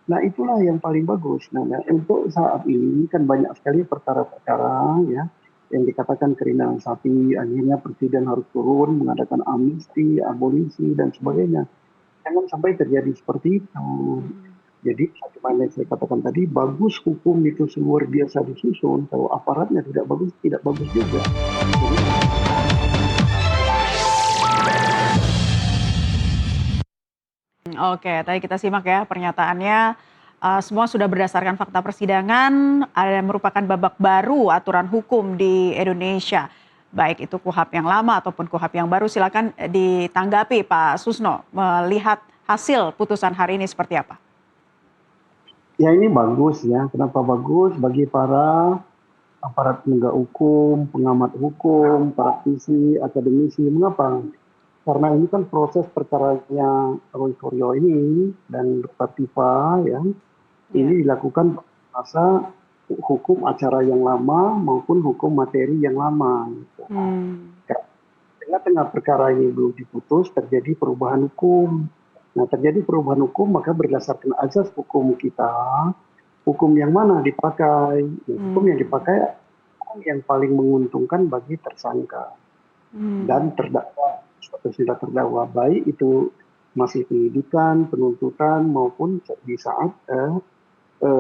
Nah, itulah yang paling bagus. Nah, untuk saat ini kan banyak sekali perkara-perkara ya yang dikatakan kriminalisasi, akhirnya presiden harus turun mengadakan amnesti, abolisi dan sebagainya. Jangan sampai terjadi seperti itu. Jadi, bagaimana yang saya katakan tadi, bagus hukum itu luar biasa disusun, kalau aparatnya tidak bagus, tidak bagus juga. Jadi, Oke, tadi kita simak ya pernyataannya. Semua sudah berdasarkan fakta persidangan, ada merupakan babak baru aturan hukum di Indonesia. Baik itu KUHP yang lama ataupun KUHP yang baru. Silakan ditanggapi Pak Susno, melihat hasil putusan hari ini seperti apa? ya ini bagus ya. Kenapa bagus? Bagi para aparat penegak hukum, pengamat hukum, praktisi, akademisi. Mengapa? Karena ini kan proses perkaranya Roy Suryo ini dan Dr. Tifa ya, Iya. ini dilakukan masa hukum acara yang lama maupun hukum materi yang lama. Gitu. Hmm. Tengah-tengah perkara ini belum diputus, terjadi perubahan hukum. Nah, terjadi perubahan hukum, maka berdasarkan azas hukum kita, hukum yang mana dipakai? Nah, hukum yang Hmm. dipakai hukum yang paling menguntungkan bagi tersangka dan Hmm. terdakwa, suatu sudah terdakwa, baik itu masih penyidikan, penuntutan maupun di saat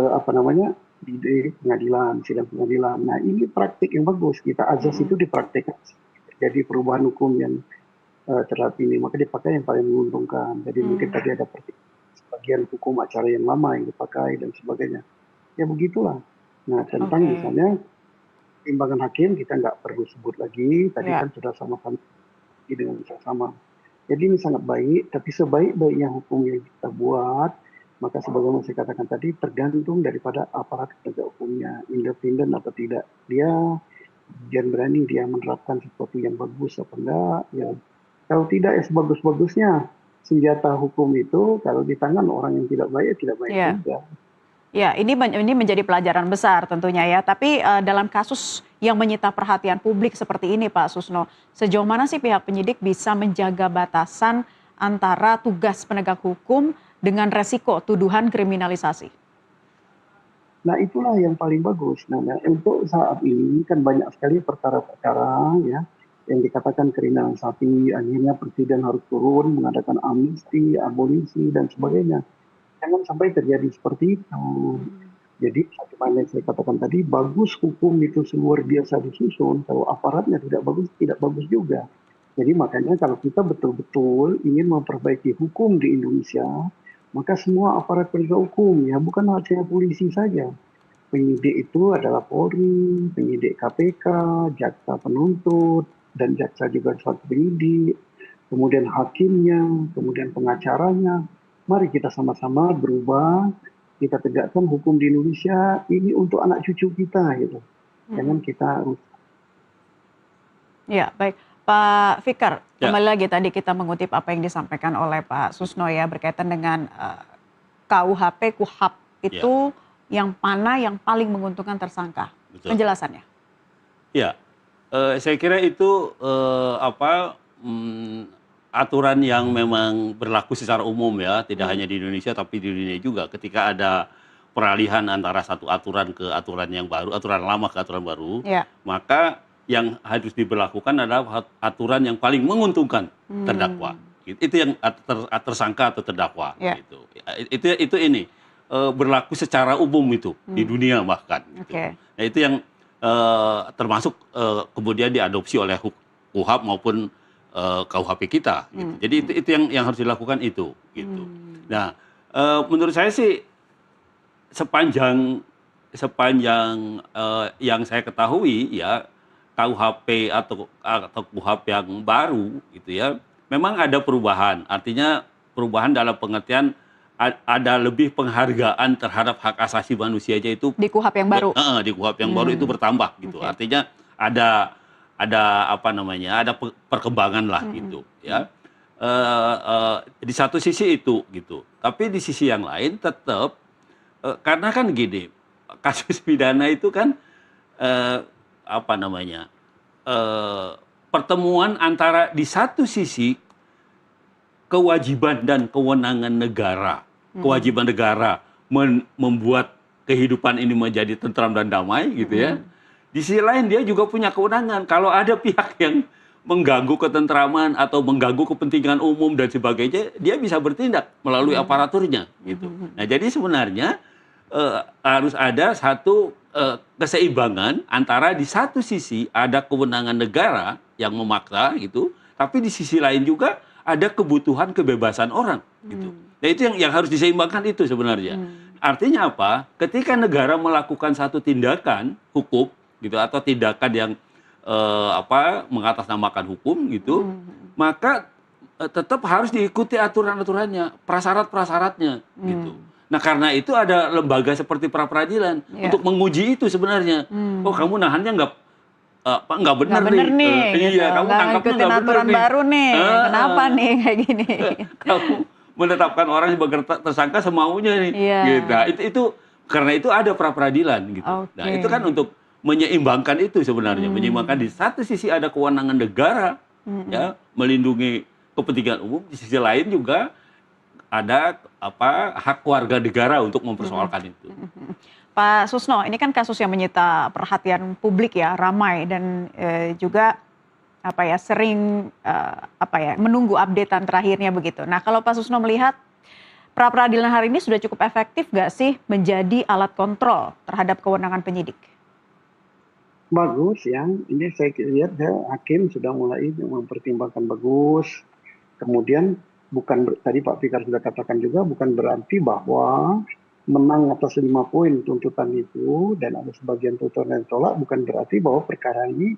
apa namanya di pengadilan, sidang pengadilan. Nah, ini praktik yang bagus. Kita azas itu Hmm. dipraktikkan. Jadi perubahan hukum yang terhadap ini, maka dipakai yang paling menguntungkan. Jadi mungkin Hmm. tadi ada sebagian hukum acara yang lama yang dipakai dan sebagainya. Ya begitulah. Nah, tentang Oke. misalnya timbangan hakim kita nggak perlu sebut lagi. Tadi Ya. kan sudah sama-sama dengan sama. Jadi ini sangat baik, tapi sebaik-baiknya hukum yang kita buat, maka sebagaimana saya katakan tadi, tergantung daripada aparat penegak hukumnya, independen atau tidak. Dia berani dia menerapkan sesuatu yang bagus apa enggak, ya. Kalau tidak, ya sebagus-bagusnya senjata hukum itu, kalau di tangan orang yang tidak baik, ya tidak baik Ya. juga. Ya, ini menjadi pelajaran besar tentunya ya. Tapi dalam kasus yang menyita perhatian publik seperti ini, Pak Susno, sejauh mana sih pihak penyidik bisa menjaga batasan antara tugas penegak hukum dengan resiko tuduhan kriminalisasi? Nah, itulah yang paling bagus. Nah, untuk saat ini kan banyak sekali perkara-perkara ya yang dikatakan kriminalisasi, akhirnya presiden harus turun mengadakan amnesti, abolisi dan sebagainya. Jangan sampai terjadi seperti itu. Jadi, bagaimana yang saya katakan tadi, bagus hukum itu luar biasa disusun, kalau aparatnya tidak bagus, tidak bagus juga. Jadi makanya kalau kita betul-betul ingin memperbaiki hukum di Indonesia, maka semua aparat penegak hukum ya, bukan hanya polisi saja. Penyidik itu adalah Polri, penyidik KPK, jaksa penuntut, dan jaksa juga suatu penyidik, kemudian hakimnya, kemudian pengacaranya. Mari kita sama-sama berubah, kita tegakkan hukum di Indonesia ini untuk anak cucu kita gitu. Jangan Mm-mm. kita Ya, baik. Pak Fikar, Ya, kembali lagi tadi kita mengutip apa yang disampaikan oleh Pak Susno ya berkaitan dengan KUHP, KUHAP ya, itu yang mana yang paling menguntungkan tersangka. betul. Penjelasannya. Ya, saya kira itu aturan yang memang berlaku secara umum ya, tidak Hmm. hanya di Indonesia tapi di dunia juga. Ketika ada peralihan antara satu aturan ke aturan yang baru, aturan lama ke aturan baru, Ya. maka yang harus diberlakukan adalah aturan yang paling menguntungkan terdakwa. Hmm. Itu yang tersangka atau terdakwa. Ya. Gitu. Itu ini berlaku secara umum itu di Hmm. dunia bahkan. Gitu. Oke. Nah itu yang termasuk kemudian diadopsi oleh KUHP maupun KUHP kita. Gitu. Hmm. Jadi itu yang harus dilakukan itu. Gitu. Hmm. Nah menurut saya sih sepanjang sepanjang yang saya ketahui ya KUHP atau KUHP yang baru gitu ya, memang ada perubahan. Artinya perubahan dalam pengertian ada lebih penghargaan terhadap hak asasi manusia aja itu Di KUHP yang baru. di KUHP yang baru itu Hmm. bertambah gitu. Oke. Artinya ada apa namanya, ada perkembangan lah Hmm. gitu ya. Di satu sisi itu gitu. Tapi di sisi yang lain tetap karena kan gini, kasus pidana itu kan eh, apa namanya, pertemuan antara di satu sisi kewajiban dan kewenangan negara, Hmm. kewajiban negara membuat kehidupan ini menjadi tentram dan damai gitu ya. Di sisi lain dia juga punya kewenangan kalau ada pihak yang mengganggu ketentraman atau mengganggu kepentingan umum dan sebagainya, dia bisa bertindak melalui aparaturnya gitu. Nah, jadi sebenarnya harus ada satu keseimbangan antara di satu sisi ada kewenangan negara yang memaksa gitu, tapi di sisi lain juga ada kebutuhan kebebasan orang gitu. Nah, itu yang harus diseimbangkan itu sebenarnya. Artinya apa? Ketika negara melakukan satu tindakan hukum gitu atau tindakan yang mengatasnamakan hukum gitu, maka tetap harus diikuti aturan-aturannya, prasyarat-prasyaratnya gitu. Nah, karena itu ada lembaga seperti pra-peradilan untuk menguji itu sebenarnya. Oh, kamu nahannya nggak benar nih. Iya, Gitu. kamu Nggak tangkapnya ngikutin nggak benar aturan nih. baru nih. Kenapa nih kayak gini? Kamu menetapkan orang sebagai tersangka semaunya nih. Iya. Gitu. Nah, itu karena itu ada pra-peradilan gitu. Nah, Oke. itu kan untuk menyeimbangkan itu sebenarnya, menyeimbangkan di satu sisi ada kewenangan negara ya melindungi kepentingan umum, di sisi lain juga ada hak warga negara untuk mempersoalkan itu. Pak Susno, ini kan kasus yang menyita perhatian publik ya, ramai dan juga sering menunggu updatean terakhirnya begitu. Nah, kalau Pak Susno melihat pra peradilan hari ini sudah cukup efektif nggak sih menjadi alat kontrol terhadap kewenangan penyidik? Bagus ya, ini saya lihat hakim sudah mulai mempertimbangkan bagus. Kemudian tadi Pak Fikar sudah katakan juga bukan berarti bahwa menang atas 5 poin tuntutan itu dan ada sebagian tuntutan yang tolak, bukan berarti bahwa perkara ini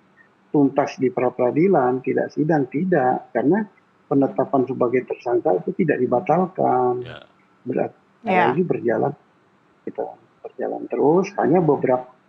tuntas di pra peradilan, tidak sidang, tidak, karena penetapan sebagai tersangka itu tidak dibatalkan. Berarti ini berjalan terus, hanya beberapa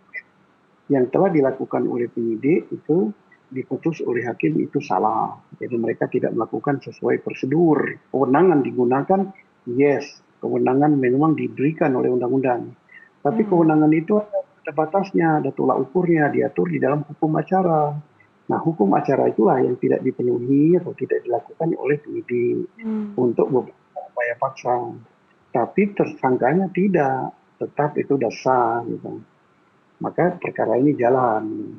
yang telah dilakukan oleh penyidik itu diputus oleh hakim itu salah. Jadi mereka tidak melakukan sesuai prosedur. Kewenangan digunakan, yes. Kewenangan memang diberikan oleh undang-undang. Tapi kewenangan itu ada batasnya, ada tolak ukurnya, diatur di dalam hukum acara. Nah, hukum acara itulah yang tidak dipenuhi atau tidak dilakukan oleh penyidik untuk beberapa upaya paksa. Tapi tersangkanya tidak, tetap itu dasar gitu. Maka perkara ini jalan.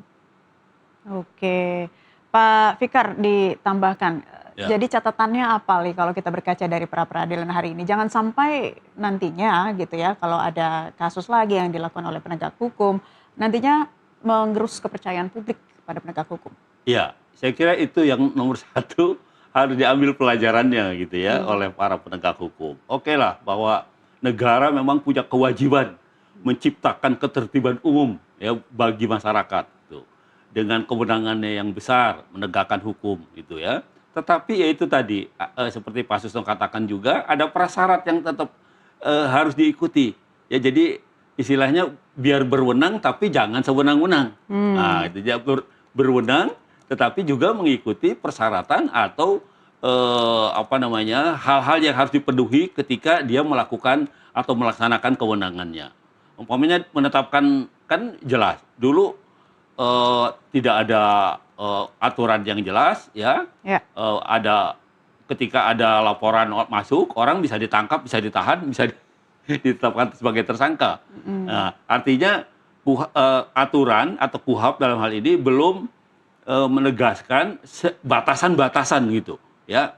Oke, Pak Fikar ditambahkan. Jadi catatannya apa nih kalau kita berkaca dari pra peradilan hari ini? Jangan sampai nantinya gitu ya, kalau ada kasus lagi yang dilakukan oleh penegak hukum, nantinya menggerus kepercayaan publik pada penegak hukum. Iya, saya kira itu yang nomor satu harus diambil pelajarannya gitu ya oleh para penegak hukum. Oke lah, bahwa negara memang punya kewajiban menciptakan ketertiban umum ya bagi masyarakat gitu. Dengan kewenangannya yang besar menegakkan hukum gitu ya. Tetapi ya itu tadi seperti Pak Susno katakan juga ada prasyarat yang tetap harus diikuti. Ya jadi istilahnya biar berwenang tapi jangan sewenang-wenang. Nah, itu dia berwenang tetapi juga mengikuti persyaratan atau hal-hal yang harus dipenuhi ketika dia melakukan atau melaksanakan kewenangannya. Umpamanya menetapkan kan jelas dulu tidak ada aturan yang jelas ya. Ada ketika ada laporan masuk orang bisa ditangkap, bisa ditahan, bisa ditetapkan sebagai tersangka. Nah, artinya aturan atau KUHP dalam hal ini belum menegaskan batasan-batasan gitu ya.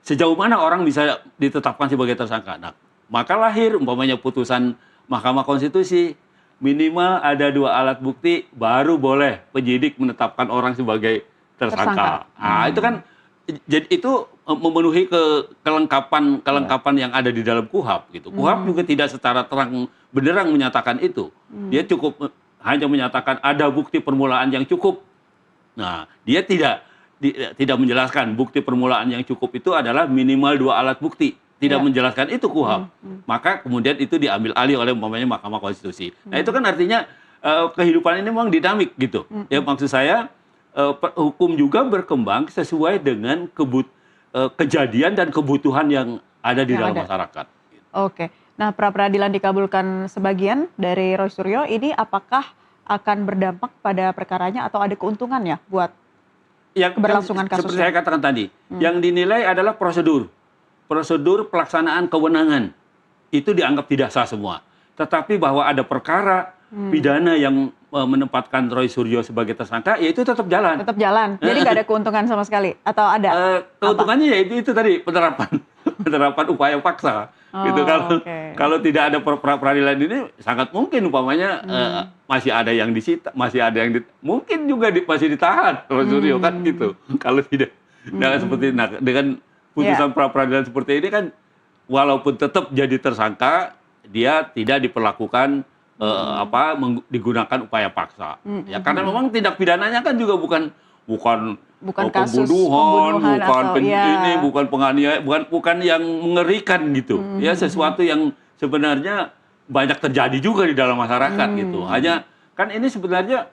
Sejauh mana orang bisa ditetapkan sebagai tersangka. Nah, maka lahir umpamanya putusan Mahkamah Konstitusi minimal ada 2 alat bukti baru boleh penyidik menetapkan orang sebagai tersangka. Nah, itu kan jadi itu memenuhi kelengkapan yang ada di dalam KUHP gitu. KUHP juga tidak secara terang benderang menyatakan itu. Dia cukup hanya menyatakan ada bukti permulaan yang cukup. Nah, dia tidak menjelaskan bukti permulaan yang cukup itu adalah minimal 2 alat bukti. Tidak menjelaskan itu KUHP. Maka kemudian itu diambil alih oleh umpamanya Mahkamah Konstitusi. Nah, itu kan artinya kehidupan ini memang dinamik gitu. Ya, maksud saya hukum juga berkembang sesuai dengan kejadian dan kebutuhan yang ada di dalam masyarakat. Oke. Nah, pra peradilan dikabulkan sebagian dari Roy Suryo, ini apakah akan berdampak pada perkaranya atau ada keuntungannya buat keberlangsungan kasusnya? Seperti saya katakan tadi, yang dinilai adalah prosedur pelaksanaan kewenangan. itu dianggap tidak sah semua. Tetapi bahwa ada perkara pidana yang menempatkan Roy Suryo sebagai tersangka, ya itu tetap jalan. Tetap jalan. Jadi nggak ada keuntungan sama sekali atau ada? Keuntungannya ya itu tadi penerapan upaya paksa. Gitu kalau tidak ada peradilan ini sangat mungkin umpamanya masih ada yang disita, masih ada yang mungkin juga masih ditahan Roy Suryo kan gitu. Kalau tidak seperti dengan putusan pra-peradilan seperti ini kan walaupun tetap jadi tersangka, dia tidak diperlakukan digunakan upaya paksa. Ya karena memang tindak pidananya kan juga bukan kasus pembunuhan, bukan atau bukan penganiayaan, bukan yang mengerikan gitu. Ya sesuatu yang sebenarnya banyak terjadi juga di dalam masyarakat gitu. Hanya kan ini sebenarnya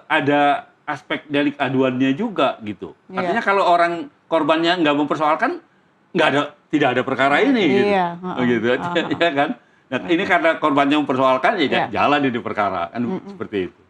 ada aspek delik aduannya juga gitu. Artinya kalau orang korbannya nggak mempersoalkan, tidak ada perkara ini gitu. Ya kan? Nah, ini karena korbannya mempersoalkan ya jalan ini perkara kan seperti itu.